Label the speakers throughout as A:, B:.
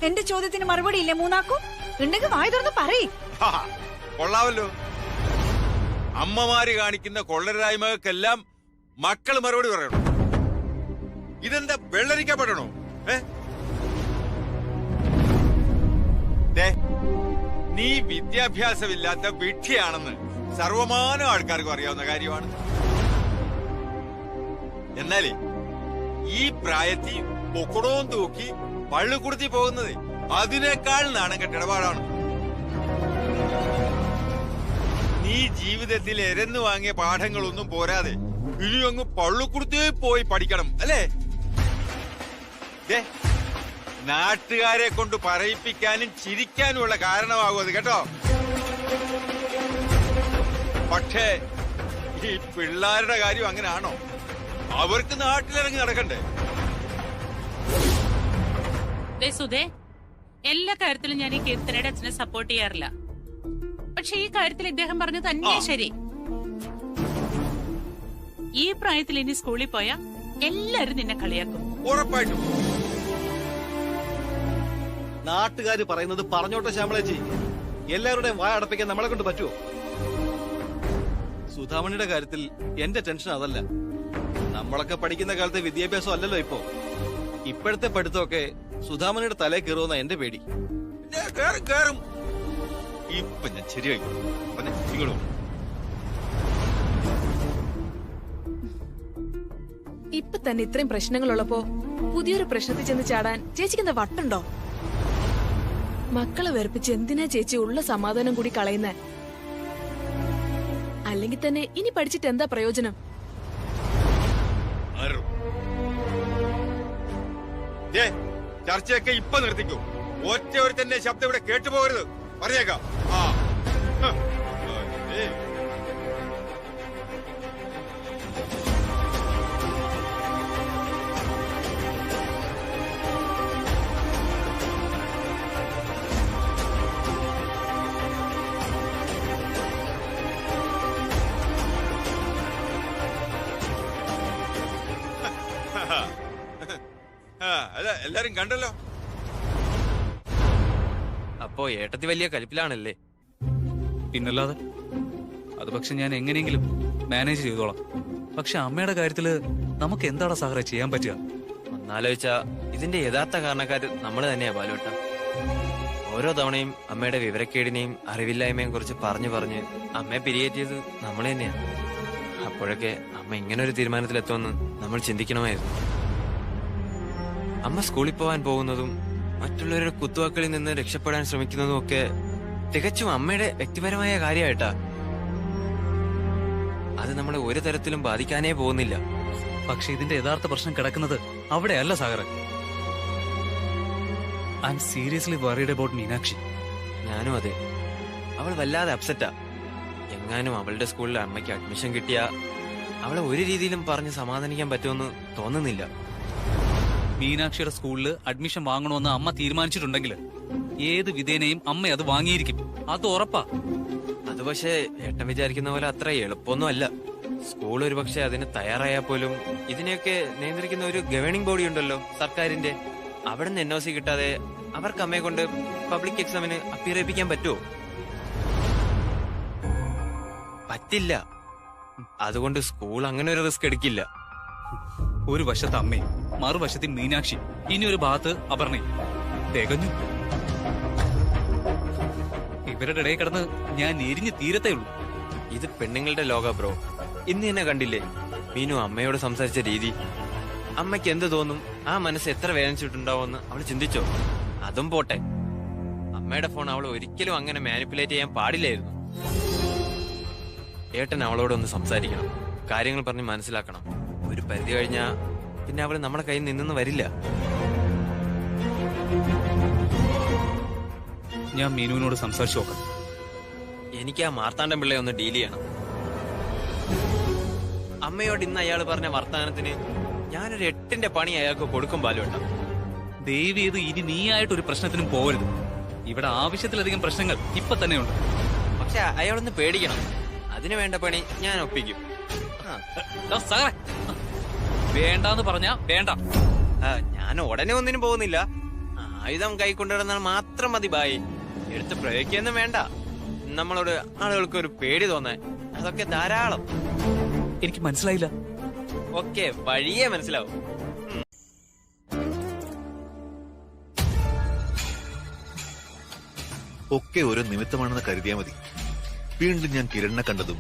A: എന്റെ ചോദ്യത്തിന് മറുപടി ഇല്ലേ മൂന്നാക്കൂ? ഉണ്ടെങ്കിൽ വായി തുറന്ന് പറയ്.
B: കൊള്ളാവല്ലോ. അമ്മമാര് കാണിക്കുന്ന കൊള്ളരായ്മകൾക്കെല്ലാം മക്കൾ മറുപടി പറയണോ? ഇതെന്താ വെള്ളരിക്കപ്പെടണോ? നീ വിദ്യാഭ്യാസമില്ലാത്ത വിഡ്ഢിയാണെന്ന് സർവമാനം ആൾക്കാർക്കും അറിയാവുന്ന കാര്യമാണ്. എന്നാലേ ഈ പ്രായത്തിൽ പൊക്കടവും തൂക്കി പള്ളിക്കുടുത്തി പോകുന്നത് അതിനേക്കാൾ നാണം കെട്ടിടപാടാണ്. നീ ജീവിതത്തിൽ എരന്നു വാങ്ങിയ പാഠങ്ങളൊന്നും പോരാതെ ഇനി അങ്ങ് പള്ളിക്കുടുത്തി പോയി പഠിക്കണം അല്ലേ? നാട്ടുകാരെ കൊണ്ട് പറയിപ്പിക്കാനും ചിരിക്കാനുമുള്ള കാരണമാകും അത് കേട്ടോ. പക്ഷേ ഈ പിള്ളേരുടെ കാര്യം അങ്ങനെയാണോ? അവർക്ക് നാട്ടിലിറങ്ങി നടക്കണ്ടേ?
C: സുധേ, എല്ലാ കാര്യത്തിലും ഞാൻ ഈ കീർത്തനയുടെ അച്ഛനെ സപ്പോർട്ട് ചെയ്യാറില്ല. പക്ഷെ ഈ കാര്യത്തിൽ ഇദ്ദേഹം പറഞ്ഞു തന്നെ ശരി. ഈ പ്രായത്തിൽ ഇനി സ്കൂളിൽ പോയാ എല്ലാരും നിന്നെ കളിയാക്കും.
B: ഉറപ്പായിട്ടും.
D: നാട്ടുകാര് പറയുന്നത് പറഞ്ഞോട്ടെ ശ്യാമളേച്ചി. എല്ലാവരുടെയും വായ അടപ്പിക്കാൻ നമ്മളെ കൊണ്ട് പറ്റുമോ? സുധാമണിയുടെ കാര്യത്തിൽ എന്റെ ടെൻഷൻ അതല്ല. നമ്മളൊക്കെ പഠിക്കുന്ന കാലത്തെ വിദ്യാഭ്യാസം അല്ലല്ലോ ഇപ്പോ. ഇപ്പോഴത്തെ പഠിത്തമൊക്കെ സുധാമണിയുടെ തലേ കയറുമെന്ന എന്റെ പേടി.
B: ഇപ്പൊ ഞാൻ ശരിയായി.
E: ഇപ്പൊ തന്നെ ഇത്രയും പ്രശ്നങ്ങളുള്ളപ്പോ പുതിയൊരു പ്രശ്നത്തിൽ ചെന്ന് ചാടാൻ ചേച്ചിക്ക് എന്താ വട്ടുണ്ടോ? മക്കളെ വെറുപ്പിച്ച് എന്തിനാ ചേച്ചി ഉള്ള സമാധാനം കൂടി കളയുന്നേ? അല്ലെങ്കിൽ തന്നെ ഇനി പഠിച്ചിട്ട് എന്താ പ്രയോജനം?
B: ചർച്ചയൊക്കെ ഇപ്പൊ നിർത്തിക്കൂ. ഒറ്റ ഒരു തന്നെ ശബ്ദം ഇവിടെ കേട്ടുപോകരുത്. പറഞ്ഞേക്കാം. എല്ലാരും കണ്ടല്ലോ.
F: അപ്പോ ഏട്ടത്തി വലിയ കലിപ്പിലാണല്ലേ?
G: പിന്നല്ലാതെ. അത് പക്ഷെ ഞാൻ എങ്ങനെയെങ്കിലും മാനേജ് ചെയ്തോളാം. പക്ഷെ അമ്മയുടെ കാര്യത്തില് നമുക്ക് എന്താണ് സഹറ ചെയ്യാൻ പറ്റുക?
F: ഒന്നാലോചിച്ചാ ഇതിന്റെ യഥാർത്ഥ കാരണക്കാര് നമ്മള് തന്നെയാ ബാലുട്ട. ഓരോ തവണയും അമ്മയുടെ വിവരക്കേടിനെയും അറിവില്ലായ്മയും കുറിച്ച് പറഞ്ഞ് അമ്മയെ പിരിയേറ്റിയത് നമ്മൾ തന്നെയാ. അപ്പോഴൊക്കെ അമ്മ ഇങ്ങനൊരു തീരുമാനത്തിലെത്തുമെന്ന് നമ്മൾ ചിന്തിക്കണമായിരുന്നു. അമ്മ സ്കൂളിൽ പോകാൻ പോകുന്നതും മറ്റുള്ളവരുടെ കുത്തുവാക്കളിൽ നിന്ന് രക്ഷപ്പെടാൻ ശ്രമിക്കുന്നതും ഒക്കെ തികച്ചും അമ്മയുടെ വ്യക്തിപരമായ കാര്യമായിട്ടാ. അത് നമ്മളെ ഒരു തരത്തിലും ബാധിക്കാനേ പോകുന്നില്ല.
G: പക്ഷെ ഇതിന്റെ യഥാർത്ഥ പ്രശ്നം കിടക്കുന്നത് അവിടെയല്ല Sagar. I am seriously worried about Meenakshi.
F: ഞാനും അതെ. അവൾ വല്ലാതെ അപ്സെറ്റാ. എങ്ങാനും അവളുടെ സ്കൂളിൽ അമ്മയ്ക്ക് അഡ്മിഷൻ കിട്ടിയാ അവളെ ഒരു രീതിയിലും പറഞ്ഞ് സമാധാനിക്കാൻ പറ്റുമെന്ന് തോന്നുന്നില്ല.
G: മീനാക്ഷിയുടെ സ്കൂളിൽ അഡ്മിഷൻ വാങ്ങണമെന്ന് അമ്മ തീരുമാനിച്ചിട്ടുണ്ടെങ്കിൽ ഏത് വിധേനയും അമ്മ അത് വാങ്ങിയിരിക്കും. അത് ഉറപ്പാ.
F: അത് പക്ഷേ ഏട്ടൻ വിചാരിക്കുന്ന പോലെ അത്ര എളുപ്പമൊന്നും അല്ല. സ്കൂൾ ഒരു പക്ഷെ അതിന് തയ്യാറായാൽ പോലും ഇതിനെയൊക്കെ നിയന്ത്രിക്കുന്ന ഒരു ഗവേണിംഗ് ബോഡി ഉണ്ടല്ലോ, സർക്കാരിന്റെ. അവിടെ നിന്ന് NOC കിട്ടാതെ അവർക്ക് അമ്മയെ കൊണ്ട് പബ്ലിക് എക്സാമിന് അപ്പിയർ ചെയ്യിപ്പിക്കാൻ പറ്റുമോ? പറ്റില്ല. അതുകൊണ്ട് സ്കൂൾ അങ്ങനെ ഒരു റിസ്ക് എടുക്കില്ല.
G: ഒരു വശത്ത് അമ്മയും മറുവശത്ത് മീനാക്ഷി, ഇനി ഒരു ഭാഗത്ത് അപർണയും. തികഞ്ഞു. ഇവരുടെ ഇടയിൽ കിടന്ന് ഞാൻ എരിഞ്ഞ് തീരത്തേ ഉള്ളൂ.
F: ഇത് പെണ്ണുങ്ങളുടെ ലോക ബ്രോ. ഇന്ന് തന്നെ കണ്ടില്ലേ മീനു അമ്മയോട് സംസാരിച്ച രീതി? അമ്മയ്ക്ക് എന്ത് തോന്നും, ആ മനസ്സ് എത്ര വേദനിച്ചിട്ടുണ്ടാവുമെന്ന് അവൾ ചിന്തിച്ചോ? അതും പോട്ടെ, അമ്മയുടെ ഫോൺ അവൾ ഒരിക്കലും അങ്ങനെ മാനിപ്പുലേറ്റ് ചെയ്യാൻ പാടില്ലായിരുന്നു. ഏട്ടൻ അവളോടൊന്ന് സംസാരിക്കണം, കാര്യങ്ങൾ പറഞ്ഞ് മനസ്സിലാക്കണം. ഒരു പരിധി കഴിഞ്ഞാ പിന്നെ അവള് നമ്മളെ കയ്യിൽ നിന്നൊന്നും വരില്ല.
G: ഞാൻ മീനുവിനോട് സംസാരിച്ചു നോക്കാം.
F: എനിക്ക് ആ മാർത്താണ്ഡം പിള്ളയെ ഒന്ന് ഡീൽ ചെയ്യണം. അമ്മയോട് ഇന്ന് അയാൾ പറഞ്ഞ വർത്തമാനത്തിന് ഞാനൊരു 8ന്റെ പണി അയാൾക്ക് കൊടുക്കും ബാലുവേട്ട.
G: ദയവ് ചെയ്ത് ഇനി നീയായിട്ടൊരു പ്രശ്നത്തിനും പോകരുത്. ഇവിടെ ആവശ്യത്തിലധികം പ്രശ്നങ്ങൾ ഇപ്പൊ തന്നെയുണ്ട്.
F: പക്ഷെ അയാളൊന്ന് പേടിക്കണം. അതിനു വേണ്ട പണി ഞാൻ ഒപ്പിക്കും.
G: വേണ്ടാന്ന് പറഞ്ഞാ വേണ്ട.
F: ഞാൻ ഉടനെ ഒന്നിനും പോകുന്നില്ല. ആയുധം കൈക്കൊണ്ടിരുന്നാൽ മാത്രം മതി ബായി. എടുത്ത് പ്രയോഗിക്കൊന്നും വേണ്ട. നമ്മളോട് ആളുകൾക്ക് ഒരു പേടി തോന്നാൻ അതൊക്കെ ധാരാളം.
G: എനിക്ക് മനസ്സിലായില്ല.
F: ഒക്കെ വഴിയേ മനസ്സിലാവും.
H: ഒക്കെ ഓരോ നിമിത്തമാണെന്ന് കരുതിയാ മതി. വീണ്ടും ഞാൻ കിരണിനെ കണ്ടതും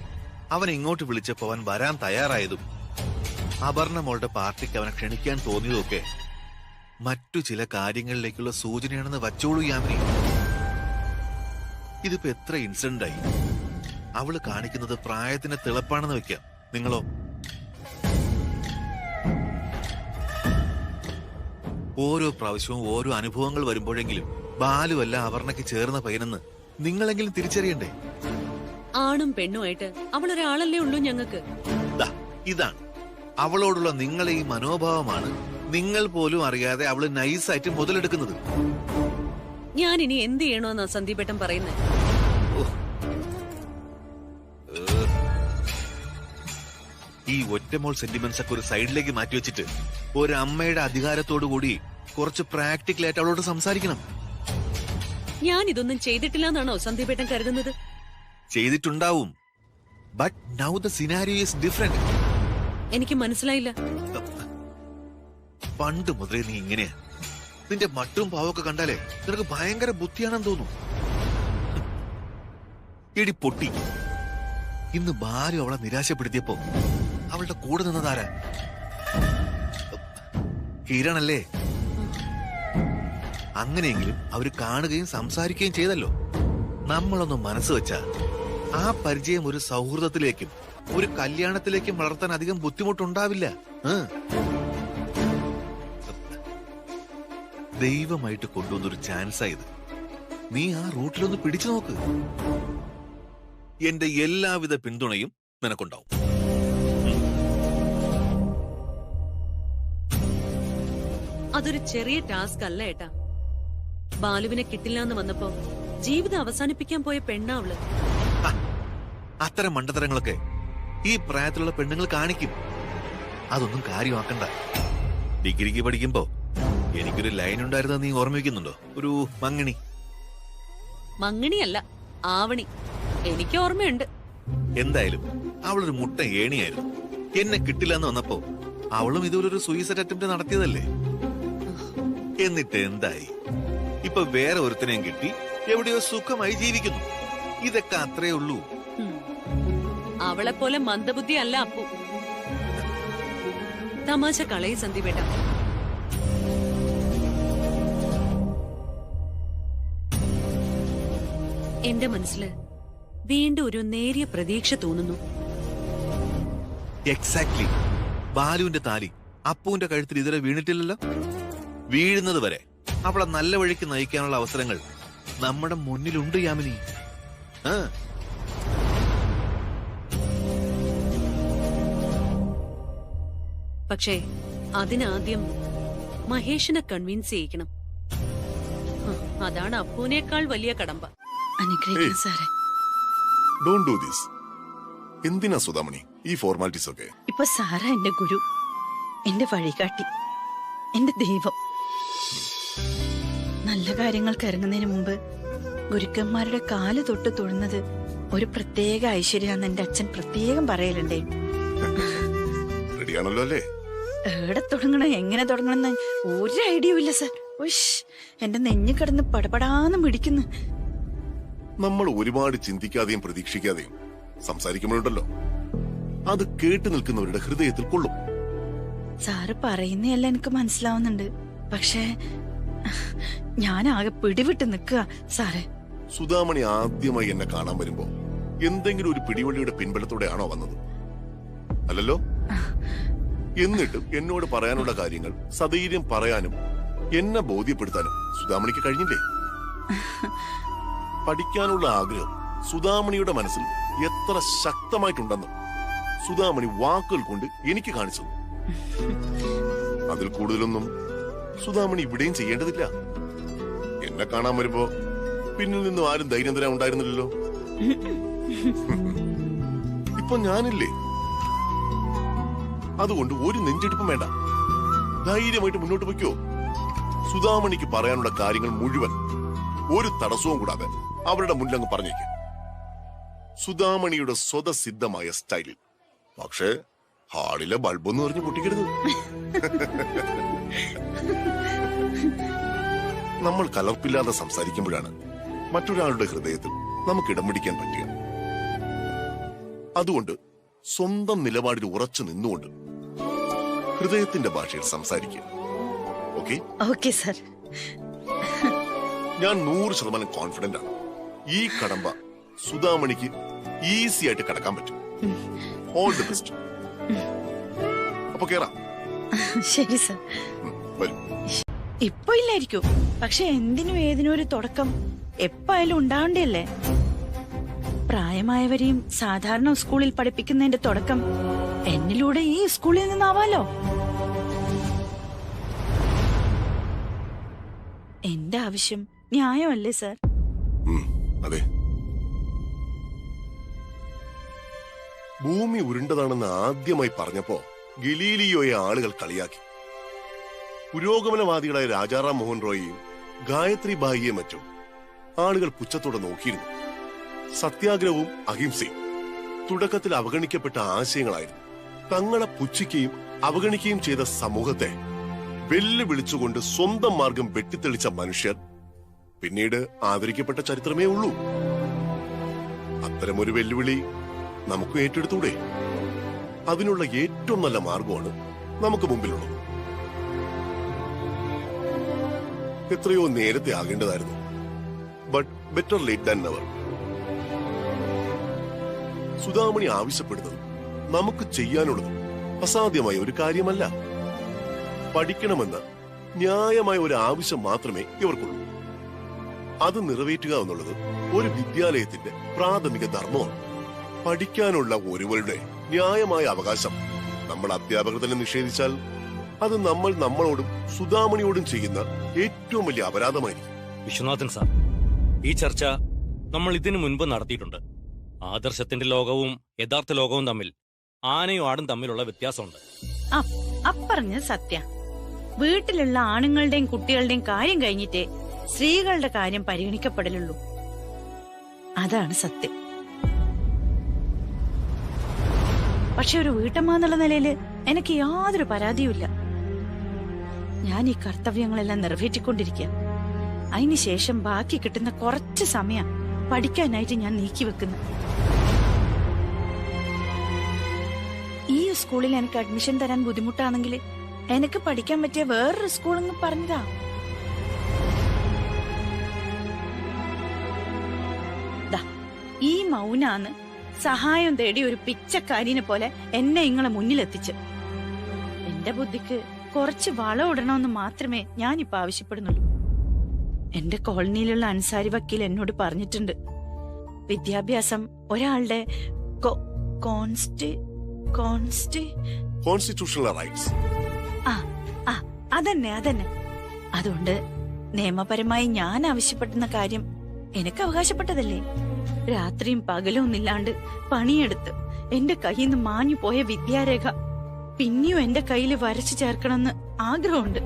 H: അവൻ ഇങ്ങോട്ട് വിളിച്ചപ്പോ അവൻ വരാൻ തയ്യാറായതും അപർണ മോളുടെ പാർട്ടിക്ക് അവനെ ക്ഷണിക്കാൻ തോന്നിയതൊക്കെ മറ്റു ചില കാര്യങ്ങളിലേക്കുള്ള സൂചനയാണെന്ന് വച്ചോളൂ യാമിനി. ഇതിപ്പോ എത്ര ഇൻസിഡന്റ് ആയി. അവള് കാണിക്കുന്നത് പ്രായത്തിന്റെ തിളപ്പാണെന്ന് വെക്കാം. നിങ്ങളോ? ഓരോ പ്രാവശ്യവും ഓരോ അനുഭവങ്ങൾ വരുമ്പോഴെങ്കിലും ബാലുവല്ല അപർണയ്ക്ക് ചേർന്ന പയ്യനെന്ന് നിങ്ങളെങ്കിലും തിരിച്ചറിയണ്ടേ?
I: ആണും പെണ്ണുമായിട്ട് അവളൊരാളല്ലേ ഉള്ളൂ ഞങ്ങൾക്ക്.
H: ഇതാണ് അവളോടുള്ള നിങ്ങളെ ഈ മനോഭാവമാണ് നിങ്ങൾ പോലും അറിയാതെ അവള് നൈസായിട്ട് മുതലെടുക്കുന്നത്.
I: ഞാൻ ഇനി എന്ത് ചെയ്യണോന്നാ സന്ദീപേട്ടൻ പറയുന്നത്?
H: ഈ ഒറ്റമോൾ സെന്റിമെന്റ്സ് ഒക്കെ ഒരു സൈഡിലേക്ക് മാറ്റിവെച്ചിട്ട് ഒരമ്മയുടെ അധികാരത്തോടു കൂടി കുറച്ച് പ്രാക്ടിക്കലായിട്ട് അവളോട് സംസാരിക്കണം.
I: ഞാൻ ഇതൊന്നും ചെയ്തിട്ടില്ല എന്നാണോ സന്ദീപേട്ടൻ കരുതുന്നത്?
H: ചെയ്തിട്ടുണ്ടാവും. But now the scenario is different.
I: എനിക്ക് മനസ്സിലായില്ല.
H: പണ്ട് മുതലേ നീ ഇങ്ങനെയാ. നിന്റെ മട്ടും പാവൊക്കെ കണ്ടാലേ നിനക്ക് ഭയങ്കര ബുദ്ധിയാണെന്ന് തോന്നും. എടി പൊട്ടി, ഇന്ന് ബാലു അവളെ നിരാശപ്പെടുത്തിയപ്പോ അവളുടെ കൂടെ നിന്നതാരാ? കിരണല്ലേ? അങ്ങനെയെങ്കിലും അവര് കാണുകയും സംസാരിക്കുകയും ചെയ്തല്ലോ. നമ്മളൊന്ന് മനസ്സ് വെച്ചാ ആ പരിചയം ഒരു സൗഹൃദത്തിലേക്കും ഒരു കല്യാണത്തിലേക്കും വളർത്താൻ അധികം ബുദ്ധിമുട്ടുണ്ടാവില്ല. ദൈവമായിട്ട് കൊണ്ടുവന്നൊരു ചാൻസാ ഇത്. നീ ആ റൂട്ടിലൊന്ന് പിടിച്ചു നോക്ക്. എന്റെ എല്ലാവിധ പിന്തുണയും നിനക്കുണ്ടാവും.
I: അതൊരു ചെറിയ ടാസ്ക് അല്ല ഏട്ടാ. ബാലുവിനെ കിട്ടില്ല എന്ന് വന്നപ്പോ ജീവിതം അവസാനിപ്പിക്കാൻ പോയ പെണ്ണാ അവള്.
H: അത്തരം മണ്ടത്തരങ്ങളൊക്കെ ഈ പ്രായത്തിലുള്ള പെണ്ണുങ്ങൾ കാണിക്കും. അതൊന്നും കാര്യമാക്കണ്ട. ഡിഗ്രിക്ക് പഠിക്കുമ്പോ എനിക്കൊരു ലൈൻ ഉണ്ടായിരുന്നത് നീ ഓർമ്മിക്കുന്നുണ്ടോ? ഒരു മങ്ങിണി.
I: മങ്ങിണിയല്ല, ആവണി. എനിക്ക് ഓർമ്മയുണ്ട്.
H: എന്തായാലും അവളൊരു മുട്ട ഏണിയായിരുന്നു. എന്നെ കിട്ടില്ല എന്ന് വന്നപ്പോ അവളും ഇതുപോലൊരു സൂയിസൈഡ് അറ്റംപ്റ്റ് നടത്തിയതല്ലേ? എന്നിട്ട് എന്തായി? ഇപ്പൊ വേറെ ഒരുത്തനെയും കിട്ടി എവിടെയോ സുഖമായി ജീവിക്കുന്നു. ഇതൊക്കെ അത്രേ ഉള്ളൂ.
I: അവളെ പോലെ മന്ദബുദ്ധി അല്ല അപ്പു. തമാശ കളയി സന്ദീപേട്ട. എന്റെ മനസ്സില് വീണ്ടും ഒരു നേരിയ പ്രതീക്ഷ തോന്നുന്നു.
H: എക്സാക്ട്ലി. ബാലുവിന്റെ താലി അപ്പുവിന്റെ കഴുത്തിൽ ഇതുവരെ വീണിട്ടില്ലല്ലോ. വീഴുന്നത് വരെ അവളെ നല്ല വഴിക്ക് നയിക്കാനുള്ള അവസരങ്ങൾ നമ്മുടെ മുന്നിലുണ്ട് യാമിനി.
I: പക്ഷേ അതിനാദ്യം മഹേഷിനെ കൺവിൻസ് ചെയ്യിക്കണം. അതാണ് അപ്പുവിനേക്കാൾ വലിയ കടമ്പ.
E: അനുഗ്രഹിക്കണം സാറേ.
J: Don't do this. എന്തിനാ സുധാമണി ഈ ഫോർമാലിറ്റീസ് ഒക്കെ?
A: ഇപ്പൊ സാറാ എന്റെ ഗുരു, എന്റെ വഴികാട്ടി, എന്റെ ദൈവം. നല്ല കാര്യങ്ങൾക്ക് ഇറങ്ങുന്നതിന് മുമ്പ് ഗുരുക്കന്മാരുടെ കാല് തൊട്ട് തൊഴുന്നത് ഒരു പ്രത്യേക ഐശ്വര്യാന്ന് എന്റെ അച്ഛൻ പ്രത്യേകം പറയലുണ്ടേ.
J: റെഡിയാണല്ലോ അല്ലേ?
A: എവിടെ തുടങ്ങണം, എങ്ങനെ തുടങ്ങണം എന്ന് ഒരു ഐഡിയ ഇല്ല സാർ. എന്റെ നെഞ്ഞു കിടന്ന് പടപടാന്ന് മിടിക്കുന്നു.
J: നമ്മൾ ഒരുപാട് ചിന്തിക്കാതെയും പ്രതീക്ഷിക്കാതെയും സംസാരിക്കുമ്പോഴുണ്ടല്ലോ, അത് കേട്ടു നിൽക്കുന്നവരുടെ ഹൃദയത്തിൽ കൊള്ളും.
A: സാറ് പറയുന്നതെല്ലാം എനിക്ക് മനസ്സിലാവുന്നുണ്ട്. പക്ഷേ ഞാൻ ആകെ പിടിവിട്ട് നിൽക്കുക സാറേ.
J: സുധാമണി ആദ്യമായി എന്നെ കാണാൻ വരുമ്പോ എന്തെങ്കിലും ഒരു പിടിവള്ളിയുടെ പിൻബലത്തോടെയാണോ വന്നത്? അല്ലല്ലോ. എന്നിട്ടും എന്നോട് പറയാനുള്ള കാര്യങ്ങൾ സധൈര്യം പറയാനും എന്നെ ബോധ്യപ്പെടുത്താനും സുധാമണിക്ക് കഴിഞ്ഞില്ലേ? പഠിക്കാനുള്ള ആഗ്രഹം സുധാമണിയുടെ മനസ്സിൽ എത്ര ശക്തമായിട്ടുണ്ടെന്നും സുധാമണി വാക്കുകൾ കൊണ്ട് എനിക്ക് കാണിച്ചത്. അതിൽ കൂടുതലൊന്നും സുധാമണി ഇവിടെയും ചെയ്യേണ്ടതില്ല. എന്നെ കാണാൻ വരുമ്പോ പിന്നിൽ നിന്നും ആരും ധൈര്യം തരാൻ ഉണ്ടായിരുന്നില്ലല്ലോ. ഇപ്പൊ ഞാനില്ലേ? അതുകൊണ്ട് ഒരു നെഞ്ചെടുപ്പും വേണ്ട. ധൈര്യമായിട്ട് മുന്നോട്ട് വയ്ക്കോ. സുധാമണിക്ക് പറയാനുള്ള കാര്യങ്ങൾ മുഴുവൻ ഒരു തടസ്സവും കൂടാതെ അവരുടെ മുന്നിലങ്ങ് പറഞ്ഞേക്ക്. സുധാമണിയുടെ സ്വതസിദ്ധമായ സ്റ്റൈലിൽ. പക്ഷേ ഹാളിലെ ബൾബൊന്നും എറിഞ്ഞു പൊട്ടിക്കരുത്. നമ്മൾ കലർപ്പില്ലാതെ സംസാരിക്കുമ്പോഴാണ് മറ്റൊരാളുടെ ഹൃദയത്തിൽ നമുക്ക് ഇടം പിടിക്കാൻ പറ്റുക. അതുകൊണ്ട് സ്വന്തം നിലപാടിൽ ഉറച്ചു നിന്നുകൊണ്ട് ഹൃദയത്തിന്റെ ഭാഷയിൽ സംസാരിക്കുക. ഓക്കെ?
A: Okay sir.
J: ഞാൻ 100% കോൺഫിഡന്റ് ആണ്. ഈ കടമ്പ സുധാമണിക്ക് ഈസി ആയിട്ട് കടക്കാൻ പറ്റും. All the best. അപ്പൊ കേറാം.
A: ശരി സർ.
J: വരും.
A: ഇപ്പൊ ഇല്ലായിരിക്കും, പക്ഷെ എന്തിനും ഏതിനും ഒരു തുടക്കം എപ്പായാലും ഉണ്ടാവണ്ടല്ലേ? പ്രായമായവരെയും സാധാരണ സ്കൂളിൽ പഠിപ്പിക്കുന്നതിന്റെ തുടക്കം എന്നിലൂടെ ഈ സ്കൂളിൽ നിന്നാവാലോ. എന്റെ ആവശ്യം ന്യായമല്ലേ സർ?
J: അതെ. ഭൂമി ഉരുണ്ടതാണെന്ന് ആദ്യമായി പറഞ്ഞപ്പോ ഗലീലിയോയെ ആളുകൾ കളിയാക്കി. പുരോഗമനവാദികളായ രാജാറാം മോഹൻ റോയിയും ഗായത്രി ബായിയെ മറ്റും ആളുകൾ പുച്ഛത്തോടെ നോക്കിയിരുന്നു. സത്യാഗ്രഹവും അഹിംസയും തുടക്കത്തിൽ അവഗണിക്കപ്പെട്ട ആശയങ്ങളായിരുന്നു. തങ്ങളെ പുച്ഛിക്കുകയും അവഗണിക്കുകയും ചെയ്ത സമൂഹത്തെ വെല്ലുവിളിച്ചുകൊണ്ട് സ്വന്തം മാർഗം വെട്ടിത്തെളിച്ച മനുഷ്യർ പിന്നീട് ആദരിക്കപ്പെട്ട ചരിത്രമേ ഉള്ളൂ. അത്തരമൊരു വെല്ലുവിളി നമുക്ക് ഏറ്റെടുത്തൂടെ? അതിനുള്ള ഏറ്റവും നല്ല മാർഗമാണ് നമുക്ക് മുമ്പിലുള്ളത്. എത്രയോ നേരത്തെ ആകേണ്ടതായിരുന്നു. But better late than never. Sudhamani ആവശ്യപ്പെടുന്നത് നമുക്ക് ചെയ്യാനുള്ളത് അസാധ്യമായ ഒരു കാര്യമല്ല. പഠിക്കണമെന്ന ന്യായമായ ഒരു ആവശ്യം മാത്രമേ ഇവർക്കുള്ളൂ. അത് നിറവേറ്റുക എന്നുള്ളത് ഒരു വിദ്യാലയത്തിന്റെ പ്രാഥമിക ധർമ്മമാണ്. പഠിക്കാനുള്ള ഒരുവരുടെ ന്യായമായ അവകാശം നമ്മൾ അധ്യാപകർ തന്നെ നിഷേധിച്ചാൽ അത് നമ്മൾ നമ്മളോടും സുധാമണിയോടും ചെയ്യുന്ന ഏറ്റവും വലിയ അപരാധമായിരിക്കും.
K: വിശ്വനാഥൻ സാർ, ഈ ചർച്ച നമ്മൾ ഇതിനു മുൻപ് നടത്തിയിട്ടുണ്ട്. ആദർശത്തിന്റെ ലോകവും യഥാർത്ഥ ലോകവും തമ്മിൽ ആനയും ആടും തമ്മിലുള്ള വ്യത്യാസമുണ്ട്.
A: അപ്പറഞ്ഞ സത്യ. വീട്ടിലുള്ള ആണുങ്ങളുടെയും കുട്ടികളുടെയും കാര്യം കഴിഞ്ഞിട്ടേ സ്ത്രീകളുടെ കാര്യം പരിഗണിക്കപ്പെടലുള്ളൂ. അതാണ് സത്യം. പക്ഷെ ഒരു വീട്ടമ്മ എന്നുള്ള നിലയില് എനിക്ക് യാതൊരു പരാതിയുമില്ല. ഞാൻ ഈ കർത്തവ്യങ്ങളെല്ലാം നിറവേറ്റിക്കൊണ്ടിരിക്കുക. അതിനുശേഷം ബാക്കി കിട്ടുന്ന കുറച്ച് സമയം പഠിക്കാനായിട്ട് ഞാൻ നീക്കിവെക്കുന്നു. ഈ സ്കൂളിൽ എനിക്ക് അഡ്മിഷൻ തരാൻ ബുദ്ധിമുട്ടാണെങ്കിൽ എനിക്ക് പഠിക്കാൻ പറ്റിയ വേറൊരു സ്കൂളെന്ന് പറഞ്ഞതാ. ഈ മൗനാന്ന് സഹായം തേടി ഒരു പിച്ചക്കാരിനെ പോലെ എന്നെ ഇങ്ങളെ മുന്നിലെത്തിച്ച്. എന്റെ ബുദ്ധിക്ക് കുറച്ച് വളം ഇടണമെന്ന് മാത്രമേ ഞാനിപ്പോ ആവശ്യപ്പെടുന്നുള്ളൂ. എന്റെ കോളനിയിലുള്ള അൻസാരി വക്കീൽ എന്നോട് പറഞ്ഞിട്ടുണ്ട്, വിദ്യാഭ്യാസം ഒരാളുടെ
J: കോൺസ്റ്റിറ്റ്യൂഷണൽ റൈറ്റ്സ്.
A: അതന്നെ. അതുകൊണ്ട് നിയമപരമായി ഞാൻ ആവശ്യപ്പെടുന്ന കാര്യം എനിക്ക് അവകാശപ്പെട്ടതല്ലേ? രാത്രിയും പകലും ഒന്നില്ലാണ്ട് പണിയെടുത്ത് എന്റെ കയ്യിൽ നിന്ന് മാഞ്ഞു പോയ വിദ്യാരേഖ പിന്നെയും എന്റെ കയ്യിൽ വരച്ചു ചേർക്കണമെന്ന് ആഗ്രഹമുണ്ട്.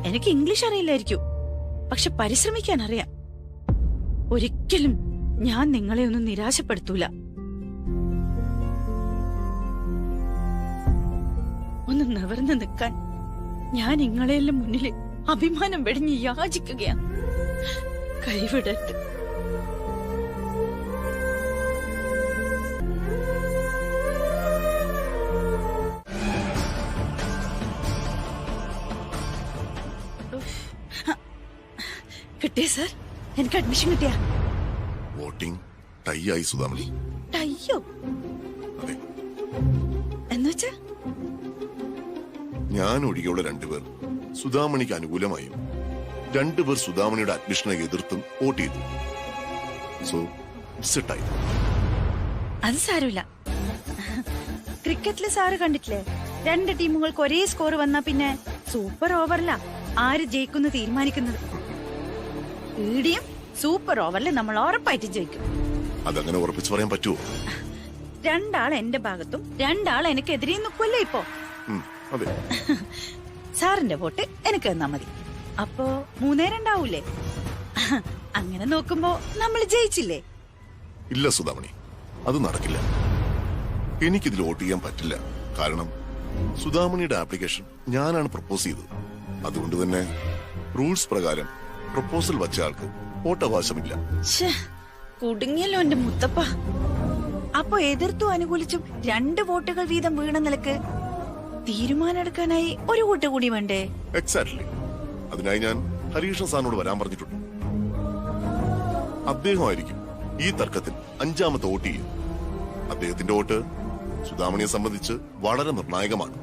A: എനിക്ക് ഇംഗ്ലീഷ് അറിയില്ലായിരിക്കും, പക്ഷെ പരിശ്രമിക്കാൻ അറിയാം. ഒരിക്കലും ഞാൻ നിങ്ങളെ ഒന്നും നിരാശപ്പെടുത്തൂല. ഒന്ന് നിവർന്ന് നിൽക്കാൻ ഞാൻ നിങ്ങളെല്ലാം മുന്നിൽ അഭിമാനം വെടിഞ്ഞ് യാചിക്കുകയാണ്. കൈവിടരുത്. കിട്ടിയ സാർ, എനിക്ക് അഡ്മിഷൻ കിട്ടിയ.
J: വോട്ടിംഗ് ടൈ ആയി സുധാമണി.
A: ടൈയോ?
J: അതെ.
A: എന്നുവെച്ചാ
J: ഞാൻ ഒഴികെയുള്ള 2 പേർ സുധാമണിക്ക് അനുകൂലമായും 2 പേർ സുധാമണിയുടെ അഡ്മിഷനെ എതിർത്തും വോട്ട് ചെയ്തു. So it's a tie.
A: അത് സാരമില്ല. ക്രിക്കറ്റില് സാറ് കണ്ടിട്ടില്ലേ, 2 ടീമുകൾക്ക് ഒരേ സ്കോർ വന്നാ പിന്നെ സൂപ്പർ ഓവറില ആര് ജയിക്കുന്നു തീരുമാനിക്കുന്നത്. ഈടിയും സൂപ്പർ ഓവറിൽ നമ്മൾ ഉറപ്പായിട്ട് ജയിക്കും.
J: അതങ്ങനെ ഉറപ്പിച്ച് പറയാൻ പറ്റുമോ?
A: 2 ആൾ എന്റെ ഭാഗത്തും 2 ആൾ എനിക്ക് എതിരെ നിൽക്കുമല്ലേ ഇപ്പോ.
J: അതെ.
A: സാറിന്റെ വോട്ട് എനിക്ക് തന്നാ മതി. അപ്പോ 3-2 അങ്ങനെ നോക്കുമ്പോ നമ്മൾ ജയിച്ചില്ലേ?
J: ഇല്ല സുധാമണി, അത് നടക്കില്ല. എനിക്കിതിൽ വോട്ട് ചെയ്യാൻ പറ്റില്ല. കാരണം സുധാമണിയുടെ ആപ്ലിക്കേഷൻ ഞാനാണ് പ്രപ്പോസ് ചെയ്തത്. അതുകൊണ്ട് തന്നെ റൂൾസ് പ്രകാരം പ്രപ്പോസൽ വച്ച ആൾക്ക് വോട്ടവകാശമില്ല.
A: കുടുങ്ങിയല്ലോ എന്റെ മുത്തപ്പ. അപ്പൊ എതിർത്തു അനുകൂലിച്ചും 2 വോട്ടുകൾ വീതം വീണ നിലക്ക് തീരുമാനമെടുക്കാനായി 1 വോട്ട് കൂടി വേണ്ടേ?
J: എക്സാക്ട്ലി. അതിനായി ഞാൻ ഹരീഷൻ സാറിനോട് വരാൻ പറഞ്ഞിട്ടുണ്ട്. അദ്ദേഹമായിരിക്കും ഈ തർക്കത്തിൽ 5ാമത്തെ വോട്ട് ചെയ്യും. അദ്ദേഹത്തിന്റെ വോട്ട് സുധാമണിയെ സംബന്ധിച്ച് വളരെ നിർണായകമാണ്.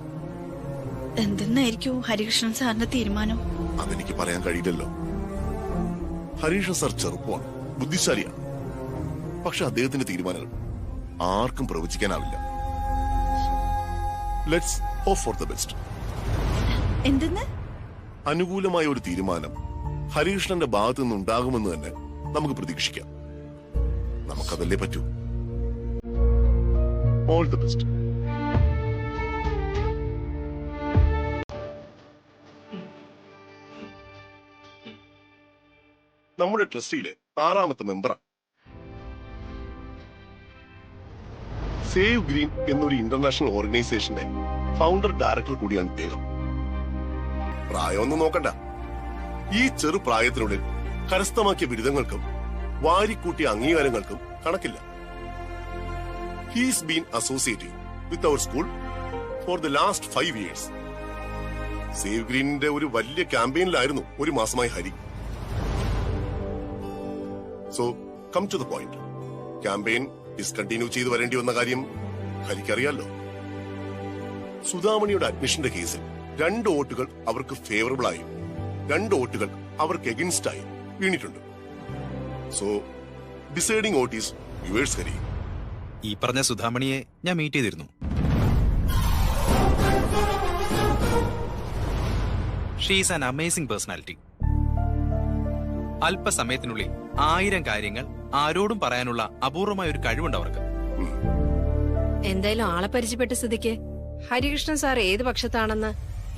A: എന്തെന്നായിരിക്കും ഹരികൃഷ്ണൻ സാറിന്റെ തീരുമാനം?
J: അതെനിക്ക് പറയാൻ കഴിയില്ലല്ലോ. ഹരീഷൻ സാർ ചെറുപ്പമാണ്, ബുദ്ധിശാലിയാണ്. പക്ഷെ അദ്ദേഹത്തിന്റെ തീരുമാനങ്ങൾ ആർക്കും പ്രവചിക്കാനാവില്ല. Let's hope for the best.
A: എന്തെന്ന്?
J: അനുകൂലമായ ഒരു തീരുമാനം ഹരീഷ്ണന്റെ ഭാഗത്തു നിന്നുണ്ടാകുമെന്ന് തന്നെ നമുക്ക് പ്രതീക്ഷിക്കാം. നമുക്കതല്ലേ പറ്റൂ. All the best. നമ്മുടെ ട്രസ്റ്റിയിലെ 6ാമത്തെ മെമ്പറാണ്. സേവ് ഗ്രീൻ എന്നൊരു ഇന്റർനാഷണൽ ഓർഗനൈസേഷന്റെ ഫൗണ്ടർ ഡയറക്ടർ കൂടിയാണ് ഇദ്ദേഹം. പ്രായമൊന്നും നോക്കണ്ട. ഈ ചെറുപ്രായത്തിനുള്ളിൽ കരസ്ഥമാക്കിയ ബിരുദങ്ങൾക്കും വാരിക്കൂട്ടിയ അംഗീകാരങ്ങൾക്കും കണക്കില്ല. He's been associating with our school for the last 5 years. Save ഗ്രീനിന്റെ ഒരു വലിയ ക്യാമ്പയിനിലായിരുന്നു 1 മാസമായി Hari. So come to the point. Campaign discontinue ചെയ്തു വരേണ്ടി വന്ന കാര്യം ഹരിക്കറിയാലോ. സുധാമണിയുടെ അഡ്മിഷന്റെ കേസിൽ 2 വോട്ടുകൾ അവർക്ക് ഫേവറബിൾ ആയും 2 വോട്ടുകൾ അവർക്ക് എഗൻസ്റ്റ് ആയും വീണിട്ടുണ്ട്. So deciding what is yours Hari.
L: ഈ പറഞ്ഞ സുധാമണിയെ ഞാൻ മീറ്റ് ചെയ്തിരുന്നു. She is an amazing personality. അല്പസമയത്തിനുള്ളിൽ 1000 കാര്യങ്ങൾ ആരോടും പറയാനുള്ള അപൂർവമായ ഒരു കഴിവുണ്ട് അവർക്ക്.
M: എന്തായാലും ആളെ പരിചയപ്പെട്ട സ്ഥിതിക്ക് ഹരികൃഷ്ണൻ സാർ ഏത് പക്ഷത്താണെന്ന്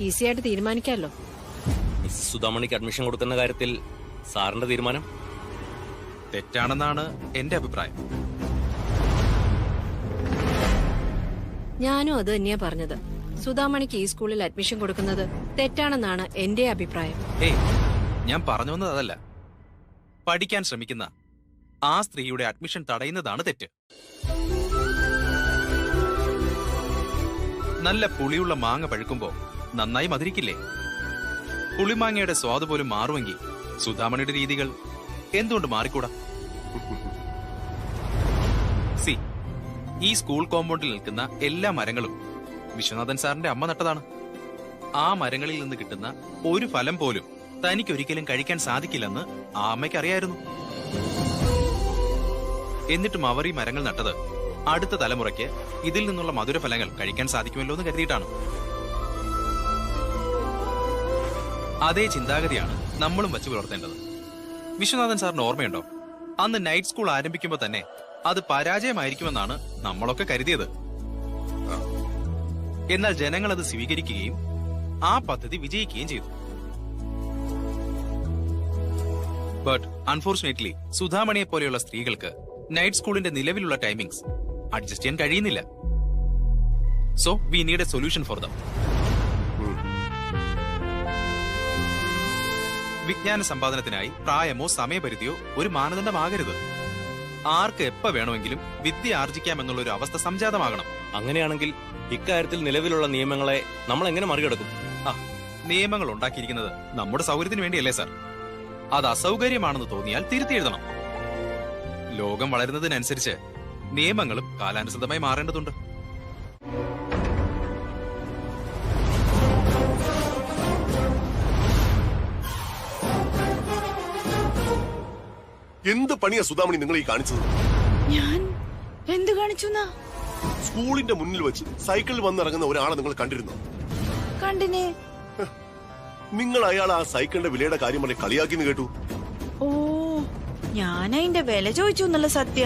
M: ഈസിയായിട്ട് തീരുമാനിക്കാമല്ലോ.
K: മിസ് സുധാമണിക്ക് അഡ്മിഷൻ കൊടുക്കുന്ന കാര്യത്തിൽ സാറിന്റെ തീരുമാനം
L: തെറ്റാണെന്നാണ് എന്റെ അഭിപ്രായം.
M: ഞാനും അത് തന്നെയാ പറഞ്ഞത്. സുധാമണിക്ക് ഈ സ്കൂളിൽ അഡ്മിഷൻ കൊടുക്കുന്നത് തെറ്റാണെന്നാണ് എന്റെ അഭിപ്രായം.
L: ഏയ്, ഞാൻ പറഞ്ഞു വന്നത് അതല്ല. പഠിക്കാൻ ശ്രമിക്കുന്ന ആ സ്ത്രീയുടെ അഡ്മിഷൻ തടയുന്നതാണ് തെറ്റ്. നല്ല പുളിയുള്ള മാങ്ങ പഴുക്കുമ്പോ നന്നായി മധുരിക്കില്ലേ? പുളിമാങ്ങയുടെ സ്വാദ് പോലും മാറുമെങ്കിൽ സുധാമണിയുടെ രീതികൾ എന്തുകൊണ്ട് മാറിക്കൂടാ? സി, ഈ സ്കൂൾ കോമ്പൗണ്ടിൽ നിൽക്കുന്ന എല്ലാ മരങ്ങളും വിശ്വനാഥൻ സാറിന്റെ അമ്മ നട്ടതാണ്. ആ മരങ്ങളിൽ നിന്ന് കിട്ടുന്ന ഒരു ഫലം പോലും തനിക്കൊരിക്കലും കഴിക്കാൻ സാധിക്കില്ലെന്ന് ആ അമ്മയ്ക്ക് അറിയായിരുന്നു. എന്നിട്ടും അവർ ഈ മരങ്ങൾ നട്ടത് അടുത്ത തലമുറയ്ക്ക് ഇതിൽ നിന്നുള്ള മധുരഫലങ്ങൾ കഴിക്കാൻ സാധിക്കുമല്ലോ എന്ന് കരുതിയിട്ടാണ്. അതേ ചിന്താഗതിയാണ് നമ്മളും വച്ചു പുലർത്തേണ്ടത്. വിശ്വനാഥൻ സാറിന് ഓർമ്മയുണ്ടോ? അന്ന് നൈറ്റ് സ്കൂൾ ആരംഭിക്കുമ്പോൾ തന്നെ അത് പരാജയമായിരിക്കുമെന്നാണ് നമ്മളൊക്കെ കരുതിയത്. എന്നാൽ ജനങ്ങൾ അത് സ്വീകരിക്കുകയും ആ പദ്ധതി വിജയിക്കുകയും ചെയ്തു. ബട്ട് അൺഫോർച്ചുനേറ്റ്ലി സുധാമണിയെ പോലെയുള്ള സ്ത്രീകൾക്ക് നൈറ്റ് സ്കൂളിന്റെ നിലവിലുള്ള ടൈമിംഗ്സ് അഡ്ജസ്റ്റ് ചെയ്യാൻ കഴിയുന്നില്ല. So we need A solution for them. വിജ്ഞാന സമ്പാദനത്തിനായി പ്രായമോ സമയപരിധിയോ ഒരു മാനദണ്ഡമാകരുത്. ആർക്ക് എപ്പോ വേണമെങ്കിലും വിദ്യ ആർജിക്കാമെന്നുള്ള ഒരു അവസ്ഥ സംജാതമാകണം.
K: അങ്ങനെയാണെങ്കിൽ ഇക്കാര്യത്തിൽ നിലവിലുള്ള നിയമങ്ങളെ നമ്മൾ എങ്ങനെ മറികടക്കും?
L: നിയമങ്ങൾ ഉണ്ടാക്കിയിരിക്കുന്നത് നമ്മുടെ സൗകര്യത്തിന് വേണ്ടിയല്ലേ സാർ? അത് അസൗകര്യമാണെന്ന് തോന്നിയാൽ തിരുത്തി എഴുതണം. ലോകം വളരുന്നതിനനുസരിച്ച് നിയമങ്ങളും കാലാനുസൃതമായി മാറേണ്ടതുണ്ട്.
J: എന്ത് പണിയാ സുധാമണി നിങ്ങൾ ഈ കാണിച്ചത്?
A: ഞാൻ എന്ത് കാണിച്ചു?
J: സ്കൂളിന്റെ മുന്നിൽ വെച്ച് സൈക്കിളിൽ വന്നിറങ്ങുന്ന ഒരാളെ നിങ്ങൾ കണ്ടിരുന്നോ?
A: കണ്ടിനെ.
J: നിങ്ങൾ അയാൾ ആ സൈക്കിളിന്റെ വിലയുടെ കാര്യം പറഞ്ഞ് കളിയാക്കിന്ന് കേട്ടു.
A: ഓ, ഞാൻ അതിന്റെ വില ചോദിച്ചു എന്നുള്ള സത്യ.